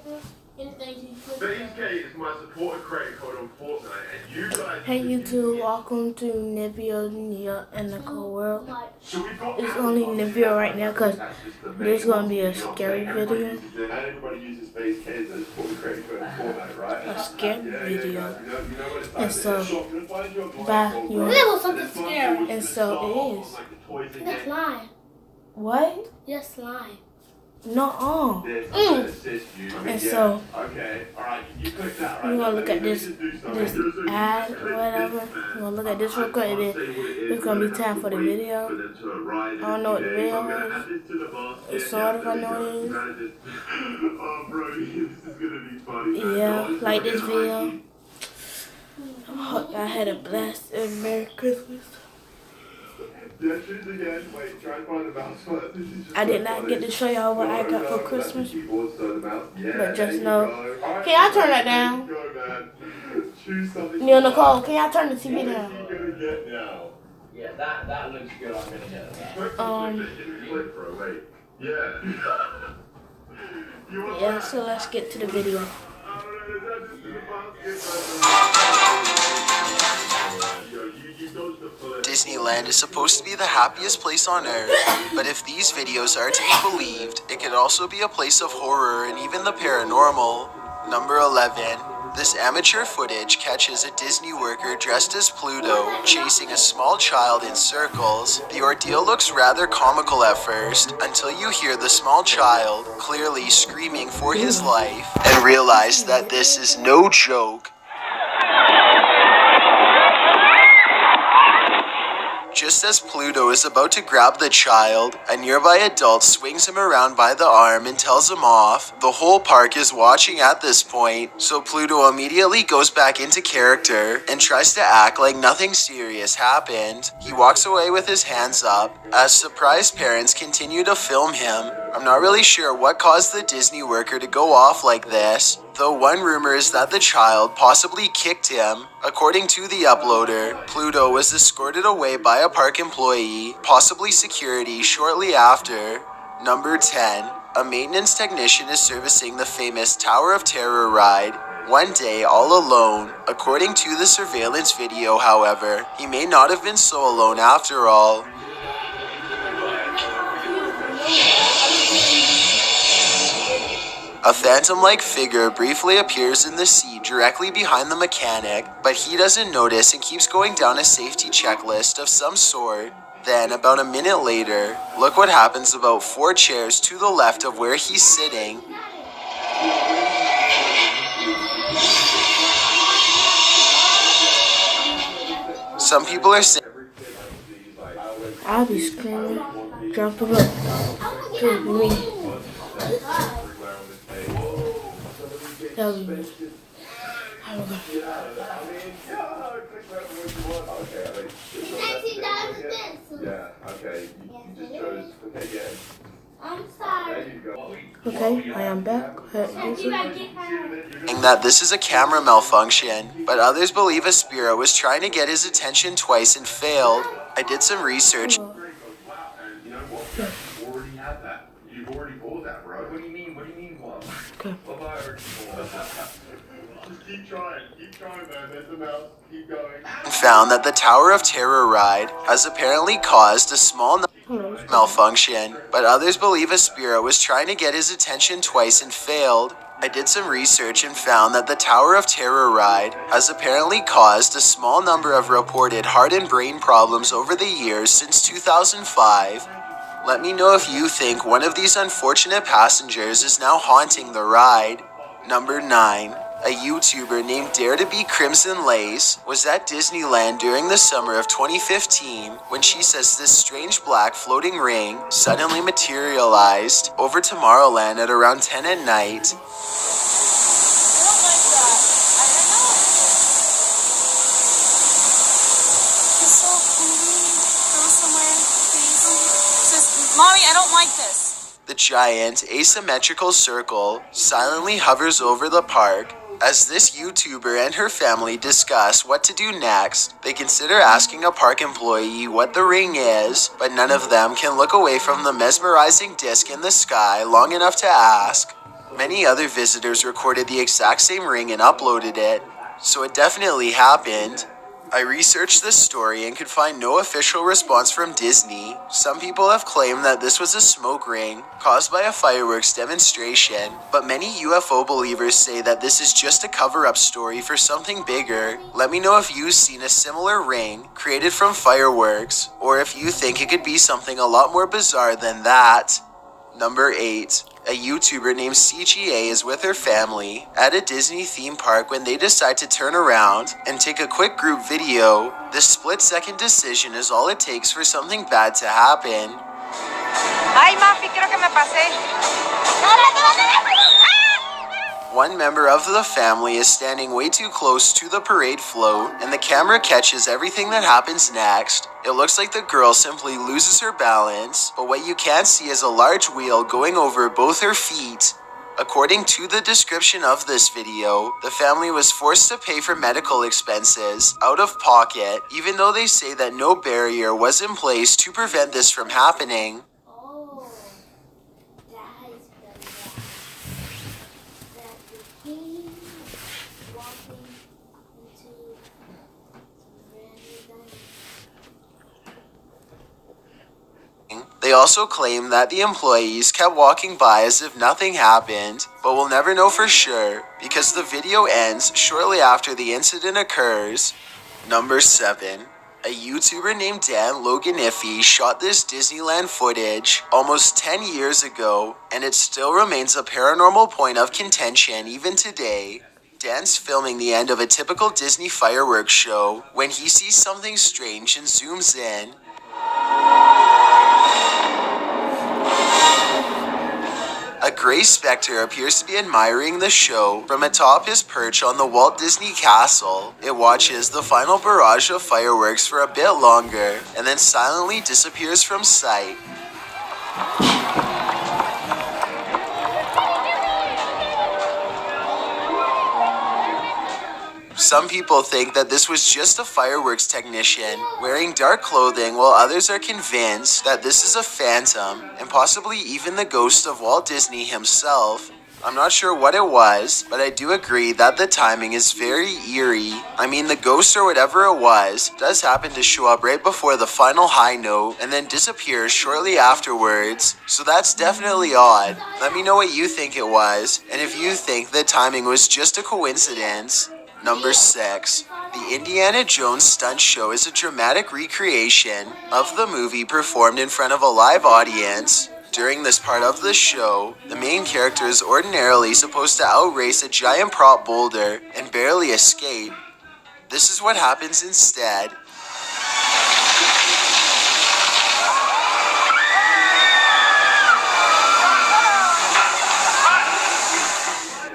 Hey YouTube, welcome to Nivea, Nia, and Nicole World. It's only Nivea right now because this is going to be a scary video. A scary video. And so, something scary. And so it is. That's lying. What? Yes, lying. No. And so, we're going to look at this ad or whatever. We're going to look at this real quick and then it's going to be time for the video. I don't know what the video is. It's sort of I know what it is. Yeah, like this video. I hope I had a blessed and Merry Christmas. I did not get to show y'all what I got for Christmas, but just know. Can y'all turn that down? Neil, Nicole, can y'all turn the TV down? Yeah, that looks good. I'm gonna get that. Yeah, so let's get to the video. Disneyland is supposed to be the happiest place on earth, but if these videos are to be believed, it could also be a place of horror and even the paranormal. Number 11. This amateur footage catches a Disney worker dressed as Pluto chasing a small child in circles. The ordeal looks rather comical at first, until you hear the small child clearly screaming for his life and realize that this is no joke. Just as Pluto is about to grab the child, a nearby adult swings him around by the arm and tells him off. The whole park is watching at this point, so Pluto immediately goes back into character and tries to act like nothing serious happened. He walks away with his hands up as surprised parents continue to film him. I'm not really sure what caused the Disney worker to go off like this, though one rumor is that the child possibly kicked him. According to the uploader, Pluto was escorted away by a park employee, possibly security, shortly after. Number 10. A maintenance technician is servicing the famous Tower of Terror ride one day all alone. According to the surveillance video, however, he may not have been so alone after all. A phantom-like figure briefly appears in the seat directly behind the mechanic, but he doesn't notice and keeps going down a safety checklist of some sort. Then, about a minute later, look what happens about 4 chairs to the left of where he's sitting. Some people are saying I'll be screaming, jumping up. Good me. That was me. How we go? I'm sorry. Okay, I am back. that this is a camera malfunction, but others believe a spirit was trying to get his attention twice and failed. I did some research. And found that the Tower of Terror ride has apparently caused a small malfunction, but others believe a spirit was trying to get his attention twice and failed. I did some research and found that the Tower of Terror ride has apparently caused a small number of reported heart and brain problems over the years since 2005. Let me know if you think one of these unfortunate passengers is now haunting the ride. Number 9. A YouTuber named Dare to Be Crimson Lace was at Disneyland during the summer of 2015 when she says this strange black floating ring suddenly materialized over Tomorrowland at around 10 at night. Mommy, I don't like this. The giant asymmetrical circle silently hovers over the park. As this YouTuber and her family discuss what to do next, they consider asking a park employee what the ring is, but none of them can look away from the mesmerizing disc in the sky long enough to ask. Many other visitors recorded the exact same ring and uploaded it, so it definitely happened. I researched this story and could find no official response from Disney. Some people have claimed that this was a smoke ring caused by a fireworks demonstration, but many UFO believers say that this is just a cover-up story for something bigger. Let me know if you've seen a similar ring created from fireworks, or if you think it could be something a lot more bizarre than that. Number 8. A YouTuber named CGA is with her family at a Disney theme park when they decide to turn around and take a quick group video. This split-second decision is all it takes for something bad to happen. Ay, Mafi, creo que me pasé. One member of the family is standing way too close to the parade float, and the camera catches everything that happens next. It looks like the girl simply loses her balance, but what you can't see is a large wheel going over both her feet. According to the description of this video, the family was forced to pay for medical expenses out of pocket, even though they say that no barrier was in place to prevent this from happening. Oh, that is the that the king walking into They also claim that the employees kept walking by as if nothing happened, but we'll never know for sure because the video ends shortly after the incident occurs. Number 7. A YouTuber named Dan Loganiffy shot this Disneyland footage almost 10 years ago, and it still remains a paranormal point of contention even today. Dan's filming the end of a typical Disney fireworks show when he sees something strange and zooms in. A gray specter appears to be admiring the show from atop his perch on the Walt Disney Castle. It watches the final barrage of fireworks for a bit longer and then silently disappears from sight. Some people think that this was just a fireworks technician wearing dark clothing, while others are convinced that this is a phantom and possibly even the ghost of Walt Disney himself. I'm not sure what it was, but I do agree that the timing is very eerie. I mean, the ghost or whatever it was does happen to show up right before the final high note and then disappears shortly afterwards, so that's definitely odd. Let me know what you think it was, and if you think the timing was just a coincidence. Number 6. The Indiana Jones stunt show is a dramatic recreation of the movie performed in front of a live audience. During this part of the show, the main character is ordinarily supposed to outrace a giant prop boulder and barely escape. This is what happens instead.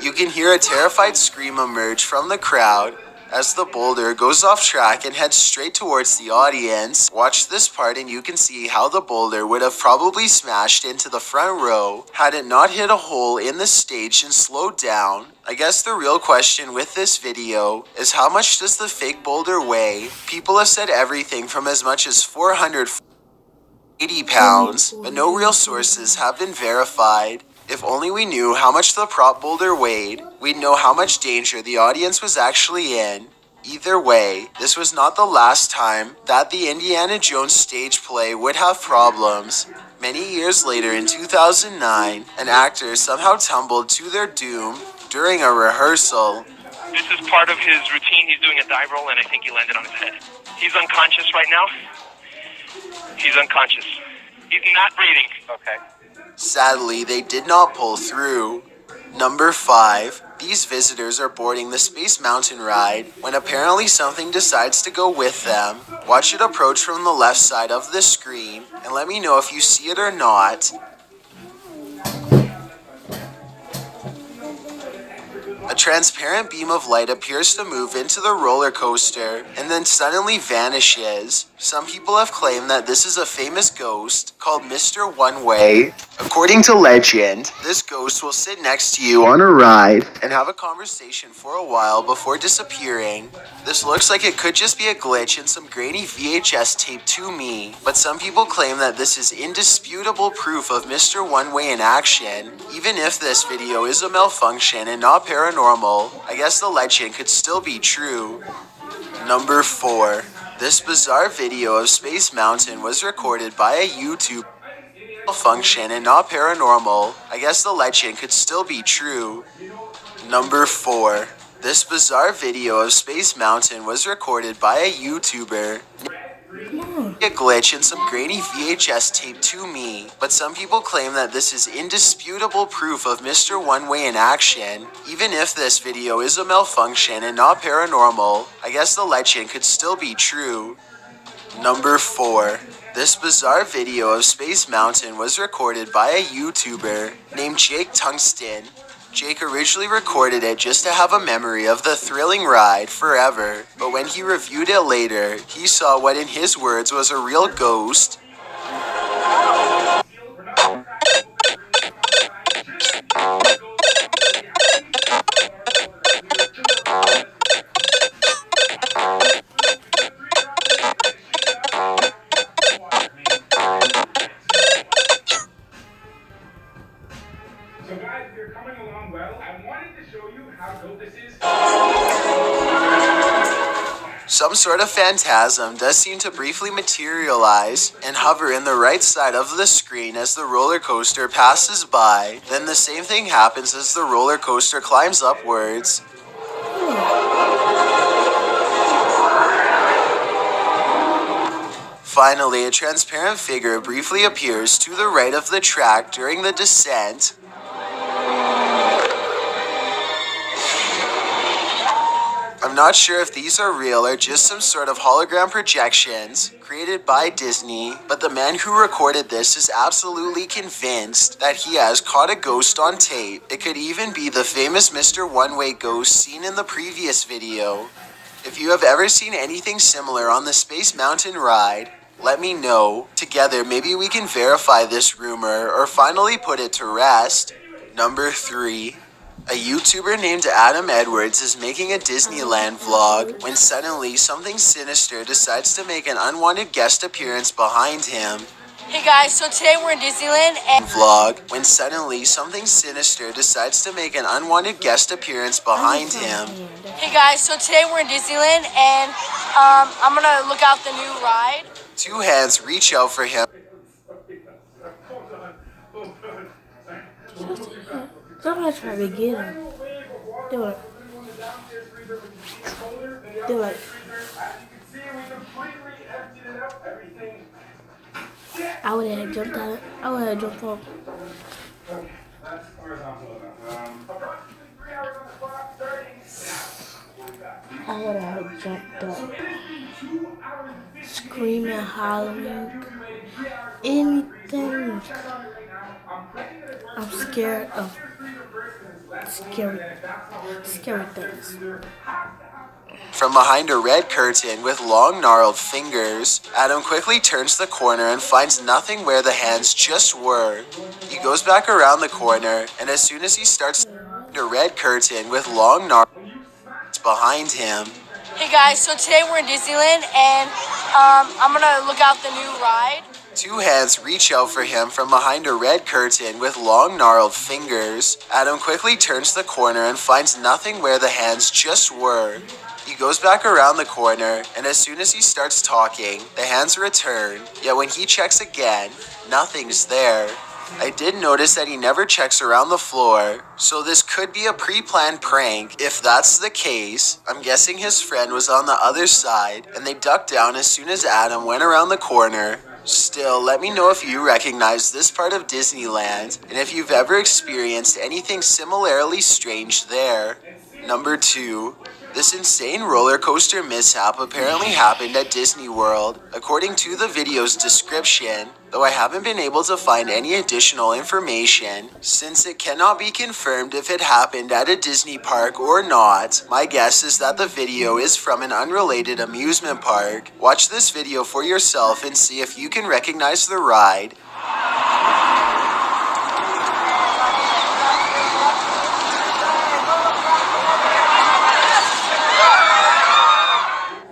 You can hear a terrified scream emerge from the crowd as the boulder goes off track and heads straight towards the audience. Watch this part and you can see how the boulder would have probably smashed into the front row had it not hit a hole in the stage and slowed down. I guess the real question with this video is how much does the fake boulder weigh? People have said everything from as much as 480 pounds, but no real sources have been verified. If only we knew how much the prop boulder weighed, we'd know how much danger the audience was actually in. Either way, this was not the last time that the Indiana Jones stage play would have problems. Many years later in 2009, an actor somehow tumbled to their doom during a rehearsal. This is part of his routine. He's doing a dive roll, and I think he landed on his head. He's unconscious right now. He's unconscious. He's not breathing. Okay. Sadly, they did not pull through. Number 5. These visitors are boarding the Space Mountain ride when apparently something decides to go with them. Watch it approach from the left side of the screen and let me know if you see it or not. A transparent beam of light appears to move into the roller coaster and then suddenly vanishes. Some people have claimed that this is a famous ghost called Mr. One Way. According to legend, this ghost will sit next to you on a ride and have a conversation for a while before disappearing. This looks like it could just be a glitch in some grainy VHS tape to me, but some people claim that this is indisputable proof of Mr. One Way in action. Even if this video is a malfunction and not paranormal, I guess the legend could still be true. Number 4. This bizarre video of Space Mountain was recorded by a YouTube function and not paranormal. I guess the legend could still be true. Number 4. This bizarre video of Space Mountain was recorded by a YouTuber. A glitch in some grainy VHS tape to me, but some people claim that this is indisputable proof of Mr. One Way in action. Even if this video is a malfunction and not paranormal, I guess the legend could still be true. Number 4. This bizarre video of Space Mountain was recorded by a YouTuber named Jake Tungsten. Jake originally recorded it just to have a memory of the thrilling ride forever, but when he reviewed it later, he saw what in his words was a real ghost. So guys, you're coming along well. I wanted to show you how dope this is. Some sort of phantasm does seem to briefly materialize and hover in the right side of the screen as the roller coaster passes by. Then the same thing happens as the roller coaster climbs upwards. Finally, a transparent figure briefly appears to the right of the track during the descent. I'm not sure if these are real or just some sort of hologram projections created by Disney, but the man who recorded this is absolutely convinced that he has caught a ghost on tape. It could even be the famous Mr. One Way ghost seen in the previous video. If you have ever seen anything similar on the Space Mountain ride, let me know. Together, maybe we can verify this rumor or finally put it to rest. Number 3. A YouTuber named Adam Edwards is making a Disneyland vlog when suddenly something sinister decides to make an unwanted guest appearance behind him. Hey guys, so today we're in Disneyland and When suddenly something sinister decides to make an unwanted guest appearance behind him. Hey guys, so today we're in Disneyland and I'm gonna look out the new ride. 2 hands reach out for him. Somebody's trying to get him. They were like, I would have jumped at it. I would have jumped up. I would have jumped up. Screaming, hollering, anything. I'm scared of scary things. From behind a red curtain with long gnarled fingers, Adam quickly turns the corner and finds nothing where the hands just were. He goes back around the corner, and as soon as he starts a red curtain with long gnarled behind him. Hey guys, so today we're in Disneyland and I'm gonna look out the new ride. 2 hands reach out for him from behind a red curtain with long gnarled fingers. Adam quickly turns the corner and finds nothing where the hands just were. He goes back around the corner, and as soon as he starts talking, the hands return, yet when he checks again, nothing's there. I did notice that he never checks around the floor, so this could be a pre-planned prank. If that's the case, I'm guessing his friend was on the other side, and they ducked down as soon as Adam went around the corner. Still, let me know if you recognize this part of Disneyland, and if you've ever experienced anything similarly strange there. Number 2. This insane roller coaster mishap apparently happened at Disney World. According to the video's description, though I haven't been able to find any additional information. Since it cannot be confirmed if it happened at a Disney park or not, my guess is that the video is from an unrelated amusement park. Watch this video for yourself and see if you can recognize the ride.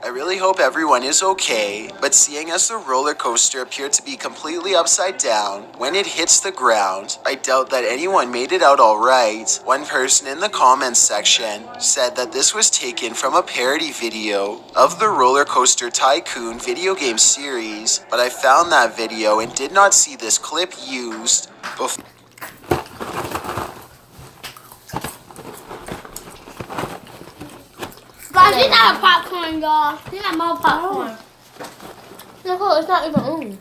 I really hope everyone is okay, but seeing as the roller coaster appeared to be completely upside down when it hits the ground, I doubt that anyone made it out alright. One person in the comments section said that this was taken from a parody video of the Roller Coaster Tycoon video game series, but I found that video and did not see this clip used before. Guys, these are popcorn, y'all. These are more popcorn. Look, it's not even on.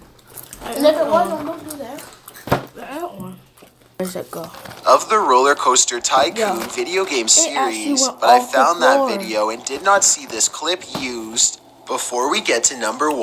And if it was, I'm going to do that. That one. Where's it go? Of the Roller Coaster Tycoon video game series, but I found that video and did not see this clip used. Before we get to number 1,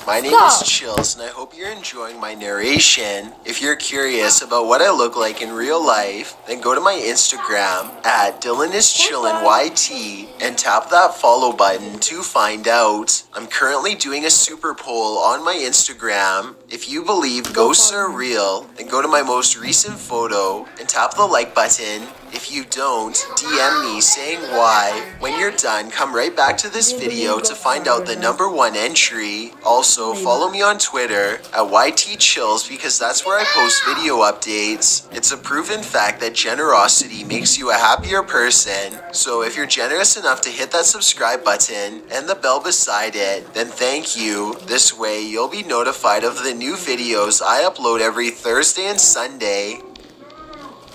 my name is Chills and I hope you're enjoying my narration. If you're curious about what I look like in real life, then go to my Instagram at DylanIsChillinYT and tap that follow button to find out. I'm currently doing a super poll on my Instagram. If you believe ghosts are real, then go to my most recent photo and tap the like button. If you don't, DM me saying why. When you're done, come right back to this video to find out the number 1 entry. Also, follow me on Twitter at YTChills because that's where I post video updates. It's a proven fact that generosity makes you a happier person. So if you're generous enough to hit that subscribe button and the bell beside it, then thank you. This way, you'll be notified of the new videos I upload every Thursday and Sunday.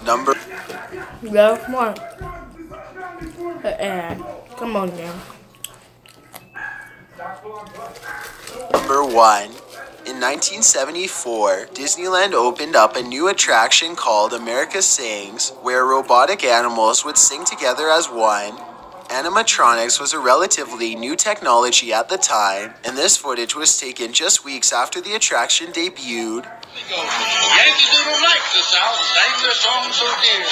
Number... Yeah, come on. Come on now. Number 1. In 1974, Disneyland opened up a new attraction called America Sings, where robotic animals would sing together as one. Animatronics was a relatively new technology at the time, and this footage was taken just weeks after the attraction debuted. Yankees who don't like the South sang their song so dear,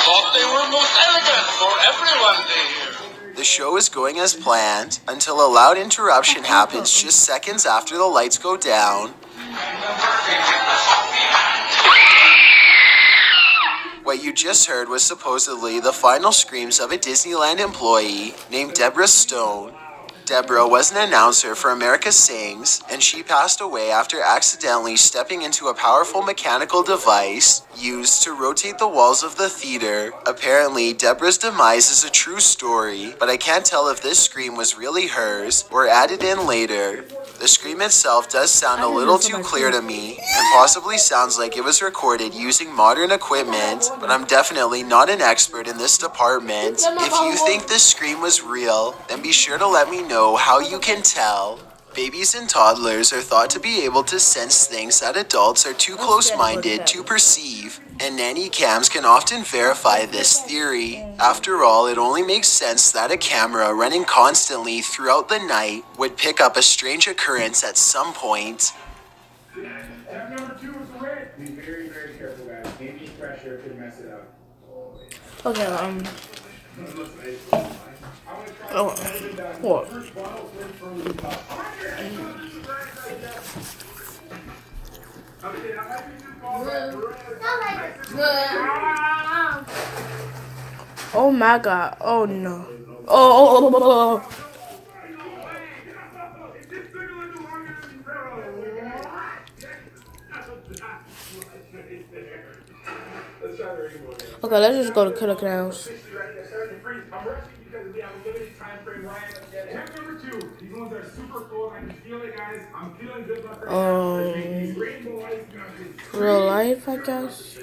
thought they were most elegant for everyone to hear. The show is going as planned until a loud interruption happens just seconds after the lights go down. What you just heard was supposedly the final screams of a Disneyland employee named Deborah Stone. Deborah was an announcer for America Sings, and she passed away after accidentally stepping into a powerful mechanical device used to rotate the walls of the theater. Apparently, Deborah's demise is a true story, but I can't tell if this scream was really hers or added in later. The scream itself does sound a little too clear to me, and possibly sounds like it was recorded using modern equipment, but I'm definitely not an expert in this department. If you think this scream was real, then be sure to let me know how you can tell. Babies and toddlers are thought to be able to sense things that adults are too close-minded to perceive, and nanny cams can often verify this theory. After all, it only makes sense that a camera running constantly throughout the night would pick up a strange occurrence at some point. Step number 2 is the red. Be very, very careful, guys. Any pressure could mess it up. Okay, what? Oh my god. Oh no. Oh. Okay, let's just go to Killer Clowns. Real life, I guess.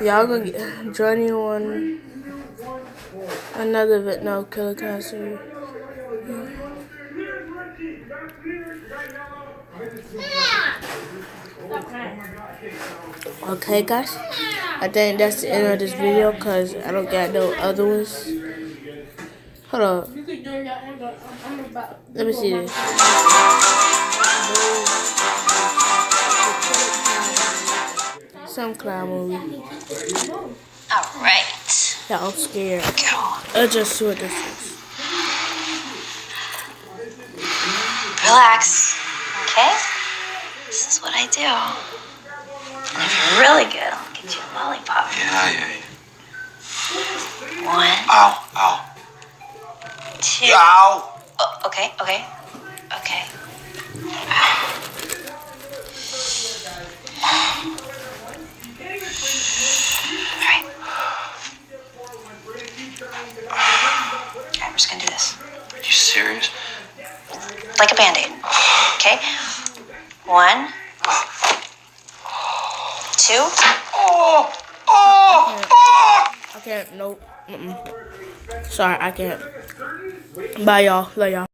Y'all gonna join you on another Killer Clowns series. Okay, guys. I think that's the end of this video because I don't got no other ones. Hold up. Let me see this. Some clown movie. Alright. Yeah, I'm scared. I'll just see what this is. Relax. Okay? This is what I do. If you're really good, I'll get you a lollipop. Yeah. 1, Ow. 2. Ow. Oh, okay. Alright. Okay, I'm just gonna do this. You serious? Like a band-aid. Okay? 1, 2. I can't. Nope. Sorry, I can't. Bye, y'all. Love y'all.